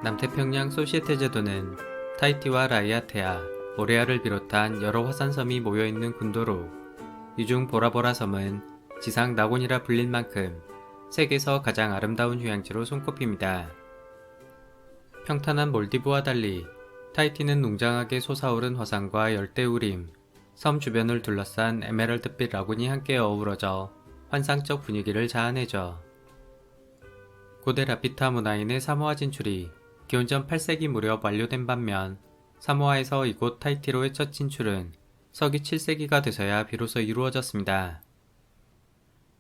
남태평양 소시에테 제도는 타히티와 라이아테아, 모레아를 비롯한 여러 화산섬이 모여있는 군도로 이 중 보라보라 섬은 지상 낙원이라 불릴 만큼 세계에서 가장 아름다운 휴양지로 손꼽힙니다. 평탄한 몰디브와 달리 타히티는 웅장하게 솟아오른 화산과 열대우림, 섬 주변을 둘러싼 에메랄드빛 라군이 함께 어우러져 환상적 분위기를 자아내죠. 고대 라피타 문화인의 사모아 진출이 기원전 8세기 무렵 완료된 반면 사모아에서 이곳 타히티로의 첫 진출은 서기 7세기가 돼서야 비로소 이루어졌습니다.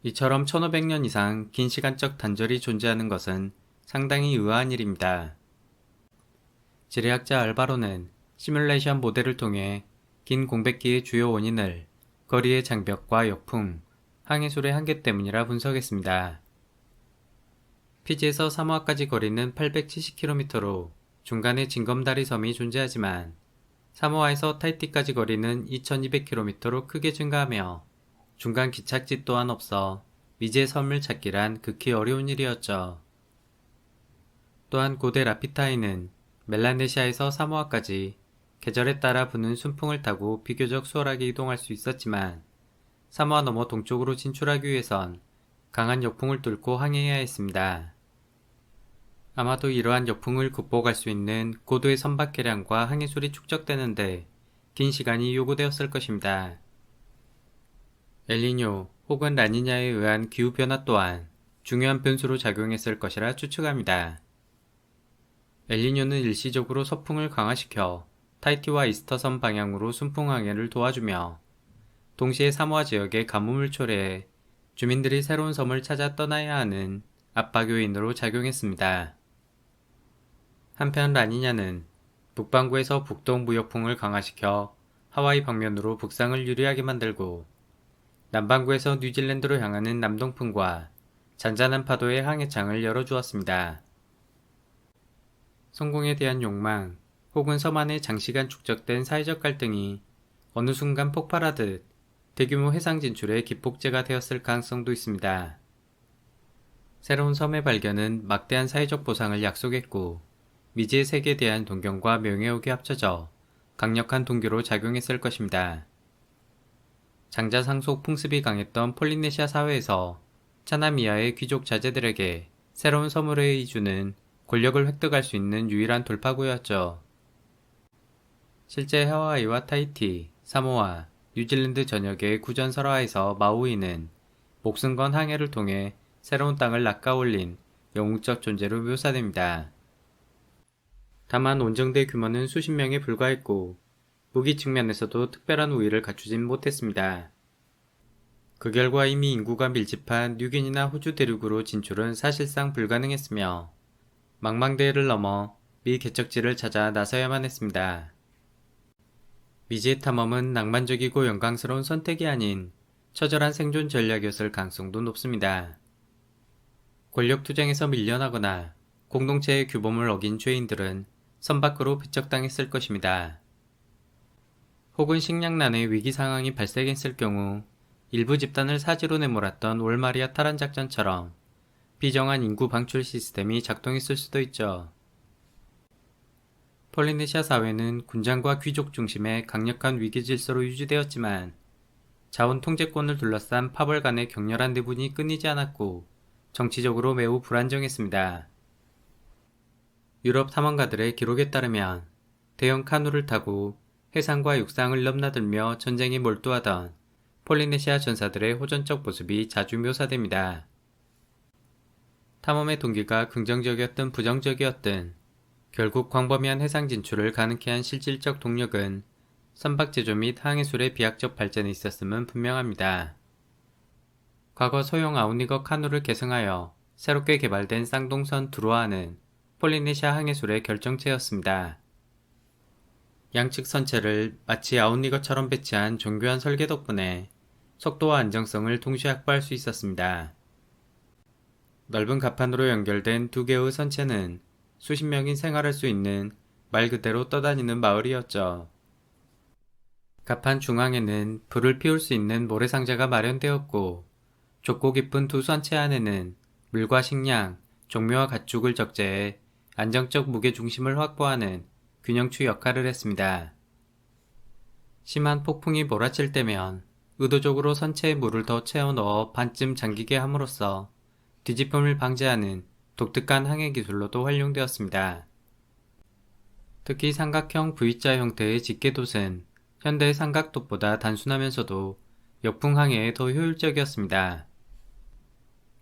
이처럼 1500년 이상 긴 시간적 단절이 존재하는 것은 상당히 의아한 일입니다. 지리학자 알바로는 시뮬레이션 모델을 통해 긴 공백기의 주요 원인을 거리의 장벽과 역풍, 항해술의 한계 때문이라 분석했습니다. 피지에서 사모아까지 거리는 870km로 중간에 징검다리 섬이 존재하지만 사모아에서 타히티까지 거리는 2200km로 크게 증가하며 중간 기착지 또한 없어 미지의 섬을 찾기란 극히 어려운 일이었죠. 또한 고대 라피타에는 멜라네시아에서 사모아까지 계절에 따라 부는 순풍을 타고 비교적 수월하게 이동할 수 있었지만 사모아 너머 동쪽으로 진출하기 위해선 강한 역풍을 뚫고 항해해야 했습니다. 아마도 이러한 역풍을 극복할 수 있는 고도의 선박계량과 항해술이 축적되는데 긴 시간이 요구되었을 것입니다. 엘니뇨 혹은 라니냐에 의한 기후변화 또한 중요한 변수로 작용했을 것이라 추측합니다. 엘니뇨는 일시적으로 서풍을 강화시켜 타히티와 이스터섬 방향으로 순풍 항해를 도와주며 동시에 사모아 지역의 가뭄을 초래해 주민들이 새로운 섬을 찾아 떠나야 하는 압박 요인으로 작용했습니다. 한편 라니냐는 북반구에서 북동 무역풍을 강화시켜 하와이 방면으로 북상을 유리하게 만들고 남반구에서 뉴질랜드로 향하는 남동풍과 잔잔한 파도의 항해창을 열어주었습니다. 성공에 대한 욕망 혹은 섬 안에 장시간 축적된 사회적 갈등이 어느 순간 폭발하듯 대규모 해상 진출의 기폭제가 되었을 가능성도 있습니다. 새로운 섬의 발견은 막대한 사회적 보상을 약속했고 미지의 세계에 대한 동경과 명예욕이 합쳐져 강력한 동기로 작용했을 것입니다. 장자 상속 풍습이 강했던 폴리네시아 사회에서 차남 이하의 귀족 자제들에게 새로운 섬으로의 이주는 권력을 획득할 수 있는 유일한 돌파구였죠. 실제 하와이와 타히티, 사모아, 뉴질랜드 전역의 구전설화에서 마우이는 목숨 건 항해를 통해 새로운 땅을 낚아올린 영웅적 존재로 묘사됩니다. 다만 온정대 규모는 수십 명에 불과했고 무기 측면에서도 특별한 우위를 갖추진 못했습니다. 그 결과 이미 인구가 밀집한 뉴기니나 호주 대륙으로 진출은 사실상 불가능했으며 망망대해를 넘어 미 개척지를 찾아 나서야만 했습니다. 미지의 탐험은 낭만적이고 영광스러운 선택이 아닌 처절한 생존 전략이었을 가능성도 높습니다. 권력 투쟁에서 밀려나거나 공동체의 규범을 어긴 죄인들은 섬 밖으로 배척당했을 것입니다. 혹은 식량난의 위기 상황이 발생했을 경우 일부 집단을 사지로 내몰았던 월마리아 탈환 작전처럼 비정한 인구 방출 시스템이 작동했을 수도 있죠. 폴리네시아 사회는 군장과 귀족 중심의 강력한 위계 질서로 유지되었지만 자원 통제권을 둘러싼 파벌 간의 격렬한 내분이 끊이지 않았고 정치적으로 매우 불안정했습니다. 유럽 탐험가들의 기록에 따르면 대형 카누를 타고 해상과 육상을 넘나들며 전쟁에 몰두하던 폴리네시아 전사들의 호전적 모습이 자주 묘사됩니다. 탐험의 동기가 긍정적이었든 부정적이었든 결국 광범위한 해상 진출을 가능케 한 실질적 동력은 선박 제조 및 항해술의 비약적 발전에 있었음은 분명합니다. 과거 소형 아웃리거 카누를 계승하여 새롭게 개발된 쌍동선 드로아는 폴리네시아 항해술의 결정체였습니다. 양측 선체를 마치 아웃리거처럼 배치한 정교한 설계 덕분에 속도와 안정성을 동시에 확보할 수 있었습니다. 넓은 갑판으로 연결된 두 개의 선체는 수십 명이 생활할 수 있는 말 그대로 떠다니는 마을이었죠. 갑판 중앙에는 불을 피울 수 있는 모래상자가 마련되었고 좁고 깊은 두 선체 안에는 물과 식량, 종묘와 가축을 적재해 안정적 무게중심을 확보하는 균형추 역할을 했습니다. 심한 폭풍이 몰아칠 때면 의도적으로 선체에 물을 더 채워 넣어 반쯤 잠기게 함으로써 뒤집힘을 방지하는 독특한 항해 기술로도 활용되었습니다. 특히 삼각형 V자 형태의 집게돛은 현대 삼각돛보다 단순하면서도 역풍 항해에 더 효율적이었습니다.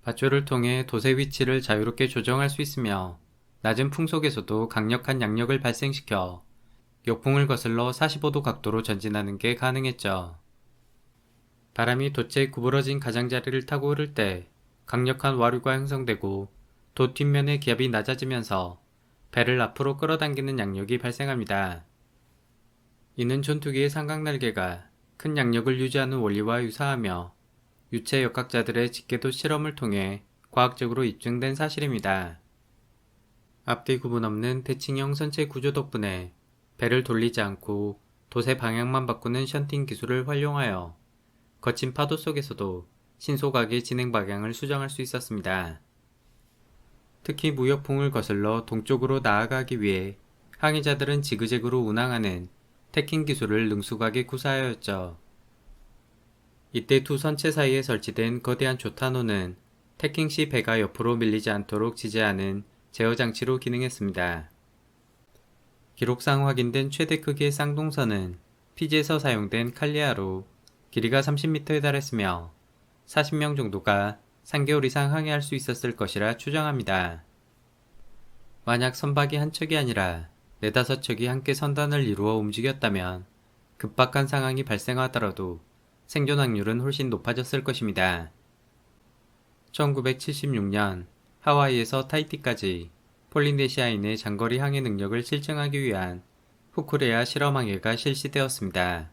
밧줄을 통해 돛의 위치를 자유롭게 조정할 수 있으며 낮은 풍속에서도 강력한 양력을 발생시켜 역풍을 거슬러 45도 각도로 전진하는 게 가능했죠. 바람이 돛의 구부러진 가장자리를 타고 흐를 때 강력한 와류가 형성되고 돛 뒷면의 기압이 낮아지면서 배를 앞으로 끌어당기는 양력이 발생합니다. 이는 전투기의 삼각날개가 큰 양력을 유지하는 원리와 유사하며 유체 역학자들의 집게돛 실험을 통해 과학적으로 입증된 사실입니다. 앞뒤 구분 없는 대칭형 선체 구조 덕분에 배를 돌리지 않고 돛의 방향만 바꾸는 션팅 기술을 활용하여 거친 파도 속에서도 신속하게 진행 방향을 수정할 수 있었습니다. 특히 무역풍을 거슬러 동쪽으로 나아가기 위해 항해자들은 지그재그로 운항하는 태킹 기술을 능숙하게 구사하였죠. 이때 두 선체 사이에 설치된 거대한 조탄호는 태킹 시 배가 옆으로 밀리지 않도록 지지하는 제어 장치로 기능했습니다. 기록상 확인된 최대 크기의 쌍동선은 피지에서 사용된 칼리아로 길이가 30m에 달했으며 40명 정도가 3개월 이상 항해할 수 있었을 것이라 추정합니다. 만약 선박이 한 척이 아니라 4~5척이 함께 선단을 이루어 움직였다면 급박한 상황이 발생하더라도 생존 확률은 훨씬 높아졌을 것입니다. 1976년 하와이에서 타히티까지 폴리네시아인의 장거리 항해 능력을 실증하기 위한 후쿠레아 실험 항해가 실시되었습니다.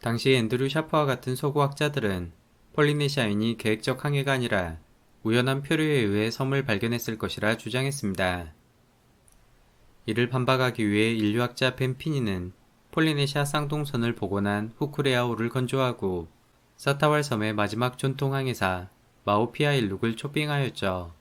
당시 앤드류 샤퍼와 같은 서구학자들은 폴리네시아인이 계획적 항해가 아니라 우연한 표류에 의해 섬을 발견했을 것이라 주장했습니다. 이를 반박하기 위해 인류학자 벤 피니는 폴리네시아 쌍동선을 복원한 후쿠레아호를 건조하고 사타왈 섬의 마지막 전통 항해사 마오피아일룩을 초빙하였죠.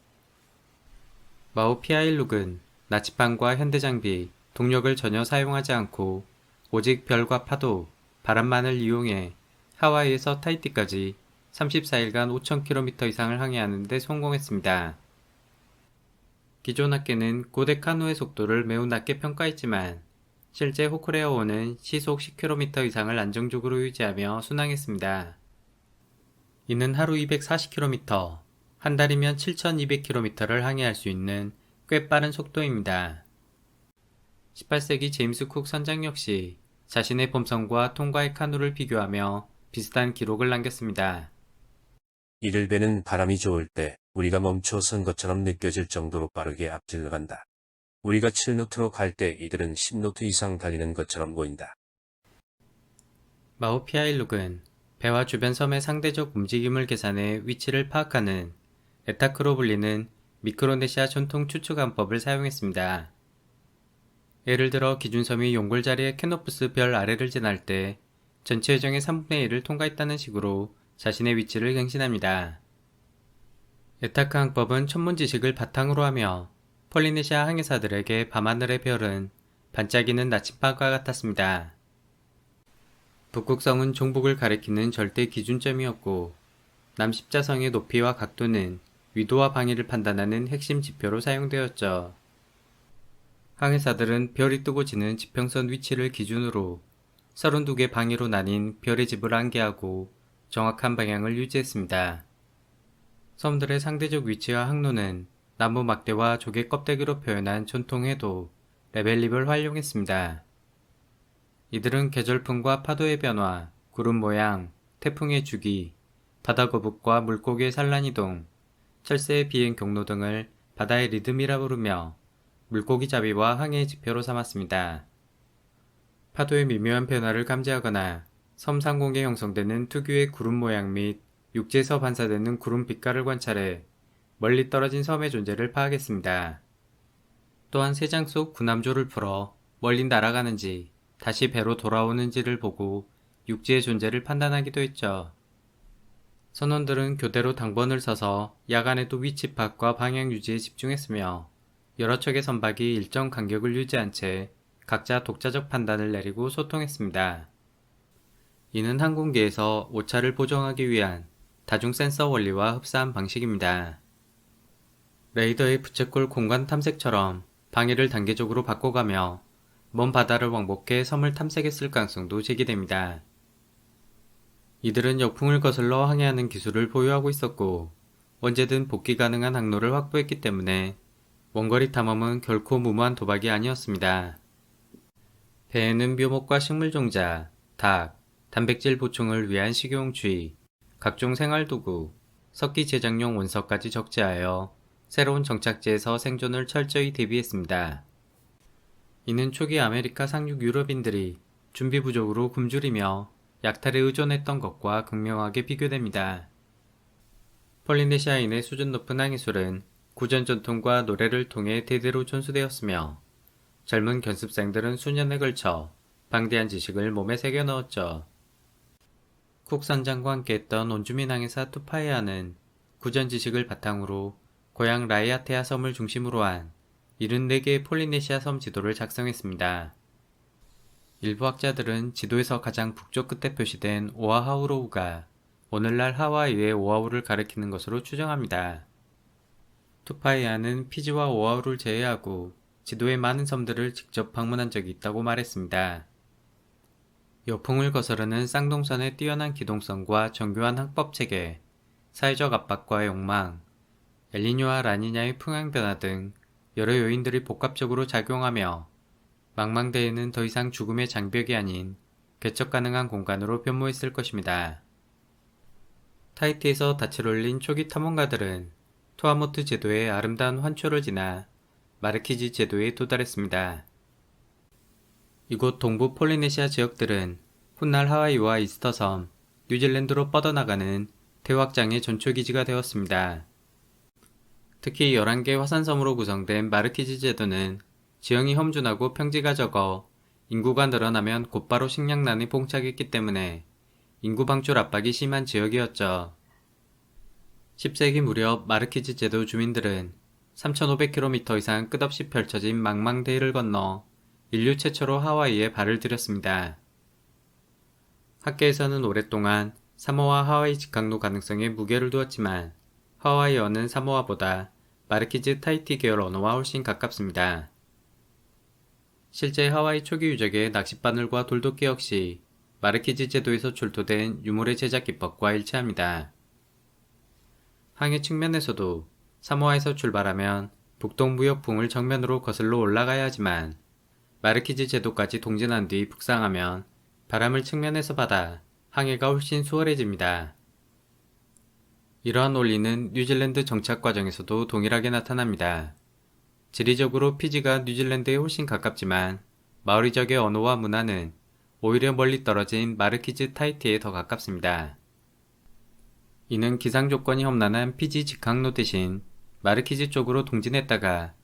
마오피아일룩은 나치판과 현대장비, 동력을 전혀 사용하지 않고 오직 별과 파도, 바람만을 이용해 하와이에서 타히티까지 34일간 5,000km 이상을 항해하는 데 성공했습니다. 기존 학계는 고대 카누의 속도를 매우 낮게 평가했지만 실제 후쿠레아호는 시속 10km 이상을 안정적으로 유지하며 순항했습니다. 이는 하루 240km, 한 달이면 7,200km를 항해할 수 있는 꽤 빠른 속도입니다. 18세기 제임스 쿡 선장 역시 자신의 봄선과 통과의 카누를 비교하며 비슷한 기록을 남겼습니다. 이를 배는 바람이 좋을 때 우리가 멈춰선 것처럼 느껴질 정도로 빠르게 앞질러 간다. 우리가 7노트로 갈 때 이들은 10노트 이상 달리는 것처럼 보인다. 마오피아일룩은 배와 주변 섬의 상대적 움직임을 계산해 위치를 파악하는 에타크로 불리는 미크로네시아 전통 추측안법을 사용했습니다. 예를 들어 기준섬이 용골 자리의 캐노프스 별 아래를 지날 때 전체 여정의 3분의 1을 통과했다는 식으로 자신의 위치를 갱신합니다. 에타크 항법은 천문 지식을 바탕으로 하며 폴리네시아 항해사들에게 밤하늘의 별은 반짝이는 나침반과 같았습니다. 북극성은 종북을 가리키는 절대 기준점이었고 남십자성의 높이와 각도는 위도와 방위를 판단하는 핵심 지표로 사용되었죠. 항해사들은 별이 뜨고 지는 지평선 위치를 기준으로 32개 방위로 나뉜 별의 집을 안개하고 정확한 방향을 유지했습니다. 섬들의 상대적 위치와 항로는 나무 막대와 조개 껍데기로 표현한 전통 해도 레벨립을 활용했습니다. 이들은 계절풍과 파도의 변화, 구름 모양, 태풍의 주기, 바다 거북과 물고기의 산란이동, 철새의 비행 경로 등을 바다의 리듬이라 부르며 물고기 잡이와 항해의 지표로 삼았습니다. 파도의 미묘한 변화를 감지하거나 섬 상공에 형성되는 특유의 구름 모양 및 육지에서 반사되는 구름 빛깔을 관찰해 멀리 떨어진 섬의 존재를 파악했습니다. 또한 세장 속 군함조를 풀어 멀리 날아가는지 다시 배로 돌아오는지를 보고 육지의 존재를 판단하기도 했죠. 선원들은 교대로 당번을 서서 야간에도 위치 파악과 방향 유지에 집중했으며 여러 척의 선박이 일정 간격을 유지한 채 각자 독자적 판단을 내리고 소통했습니다. 이는 항공기에서 오차를 보정하기 위한 다중 센서 원리와 흡사한 방식입니다. 레이더의 부채꼴 공간 탐색처럼 방해를 단계적으로 바꿔가며 먼 바다를 왕복해 섬을 탐색했을 가능성도 제기됩니다. 이들은 역풍을 거슬러 항해하는 기술을 보유하고 있었고 언제든 복귀 가능한 항로를 확보했기 때문에 원거리 탐험은 결코 무모한 도박이 아니었습니다. 배에는 묘목과 식물종자, 닭, 단백질 보충을 위한 식용주의, 각종 생활도구, 석기 제작용 원석까지 적재하여 새로운 정착지에서 생존을 철저히 대비했습니다. 이는 초기 아메리카 상륙 유럽인들이 준비 부족으로 굶주리며 약탈에 의존했던 것과 극명하게 비교됩니다. 폴리네시아인의 수준 높은 항해술은 구전 전통과 노래를 통해 대대로 전수되었으며 젊은 견습생들은 수년에 걸쳐 방대한 지식을 몸에 새겨 넣었죠. 쿡 선장과 함께했던 원주민 항해사 투파이아는 구전 지식을 바탕으로 고향 라이아테아 섬을 중심으로 한 74개의 폴리네시아 섬 지도를 작성했습니다. 일부 학자들은 지도에서 가장 북쪽 끝에 표시된 오아하우로우가 오늘날 하와이의 오아후를 가리키는 것으로 추정합니다. 투파이아는 피지와 오아후를 제외하고 지도의 많은 섬들을 직접 방문한 적이 있다고 말했습니다. 역풍을 거스르는 쌍동선의 뛰어난 기동성과 정교한 항법체계, 사회적 압박과의 욕망, 엘니뇨와 라니냐의 풍향 변화 등 여러 요인들이 복합적으로 작용하며 망망대해는 더 이상 죽음의 장벽이 아닌 개척 가능한 공간으로 변모했을 것입니다. 타히티에서 닻을 올린 초기 탐험가들은 투아모트 제도의 아름다운 환초를 지나 마르키즈 제도에 도달했습니다. 이곳 동부 폴리네시아 지역들은 훗날 하와이와 이스터섬, 뉴질랜드로 뻗어나가는 대확장의 전초기지가 되었습니다. 특히 11개 화산섬으로 구성된 마르키즈 제도는 지형이 험준하고 평지가 적어 인구가 늘어나면 곧바로 식량난이 봉착했기 때문에 인구 방출 압박이 심한 지역이었죠. 10세기 무렵 마르키즈 제도 주민들은 3,500km 이상 끝없이 펼쳐진 망망대해를 건너 인류 최초로 하와이에 발을 들였습니다. 학계에서는 오랫동안 사모아 하와이 직항로 가능성에 무게를 두었지만 하와이어는 사모아보다 마르키즈 타히티 계열 언어와 훨씬 가깝습니다. 실제 하와이 초기 유적의 낚싯바늘과 돌도끼 역시 마르키즈 제도에서 출토된 유물의 제작 기법과 일치합니다. 항해 측면에서도 사모아에서 출발하면 북동무역풍을 정면으로 거슬러 올라가야 하지만 마르키즈 제도까지 동진한 뒤 북상하면 바람을 측면에서 받아 항해가 훨씬 수월해집니다. 이러한 원리는 뉴질랜드 정착 과정에서도 동일하게 나타납니다. 지리적으로 피지가 뉴질랜드에 훨씬 가깝지만 마오리족의 언어와 문화는 오히려 멀리 떨어진 마르키즈 타히티에 더 가깝습니다. 이는 기상 조건이 험난한 피지 직항로 대신 마르키즈 쪽으로 동진했다가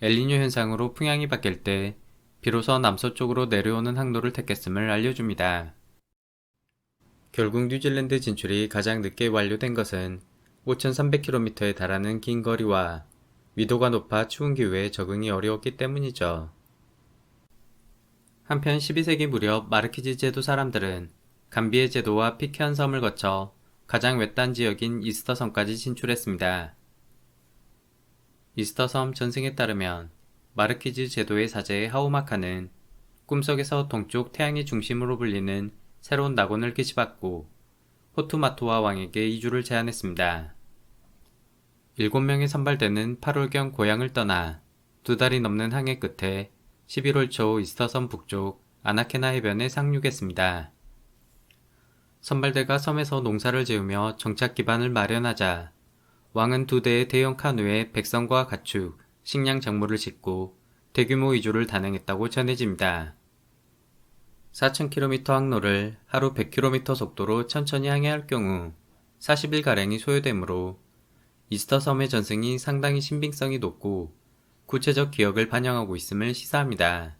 엘니뇨 현상으로 풍향이 바뀔 때 비로소 남서쪽으로 내려오는 항로를 택했음을 알려줍니다. 결국 뉴질랜드 진출이 가장 늦게 완료된 것은 5,300km에 달하는 긴 거리와 위도가 높아 추운 기후에 적응이 어려웠기 때문이죠. 한편 12세기 무렵 마르키즈 제도 사람들은 감비의 제도와 피케언 섬을 거쳐 가장 외딴 지역인 이스터 섬까지 진출했습니다. 이스터 섬 전승에 따르면 마르키즈 제도의 사제 하우마카는 꿈속에서 동쪽 태양의 중심으로 불리는 새로운 낙원을 계시받고 호투마토와 왕에게 이주를 제안했습니다. 7명의 선발대는 8월경 고향을 떠나 2달이 넘는 항해 끝에 11월 초 이스터섬 북쪽 아나케나 해변에 상륙했습니다. 선발대가 섬에서 농사를 지으며 정착 기반을 마련하자 왕은 2대의 대형 카누에 백성과 가축, 식량 작물을 싣고 대규모 이주를 단행했다고 전해집니다. 4,000km 항로를 하루 100km 속도로 천천히 항해할 경우 40일가량이 소요되므로 이스터 섬의 전승이 상당히 신빙성이 높고 구체적 기억을 반영하고 있음을 시사합니다.